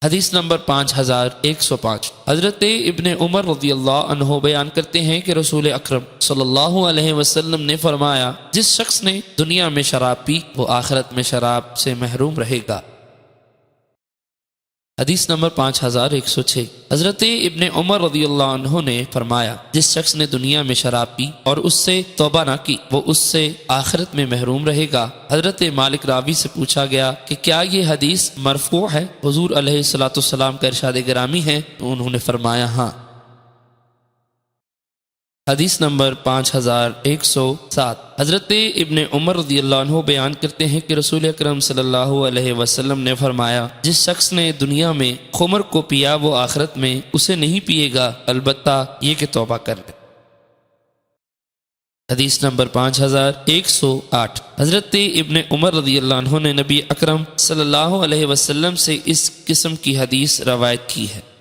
حدیث نمبر 5105۔ حضرت ابن عمر رضی اللہ عنہ بیان کرتے ہیں کہ رسول اکرم صلی اللہ علیہ وسلم نے فرمایا، جس شخص نے دنیا میں شراب پی وہ آخرت میں شراب سے محروم رہے گا۔ حدیث نمبر 5106۔ حضرت ابن عمر رضی اللہ عنہ نے فرمایا، جس شخص نے دنیا میں شراب پی اور اس سے توبہ نہ کی وہ اس سے آخرت میں محروم رہے گا۔ حضرت مالک راوی سے پوچھا گیا کہ کیا یہ حدیث مرفوع ہے؟ حضور علیہ الصلوۃ والسلام کا ارشاد گرامی ہے، تو انہوں نے فرمایا ہاں۔ حدیث نمبر 5107۔ حضرت ابن عمر رضی اللہ عنہ بیان کرتے ہیں کہ رسول اکرم صلی اللہ علیہ وسلم نے فرمایا، جس شخص نے دنیا میں خمر کو پیا وہ آخرت میں اسے نہیں پیے گا، البتہ یہ کہ توبہ کر لے۔ حدیث نمبر 5108۔ حضرت ابن عمر رضی اللہ عنہ نے نبی اکرم صلی اللہ علیہ وسلم سے اس قسم کی حدیث روایت کی ہے۔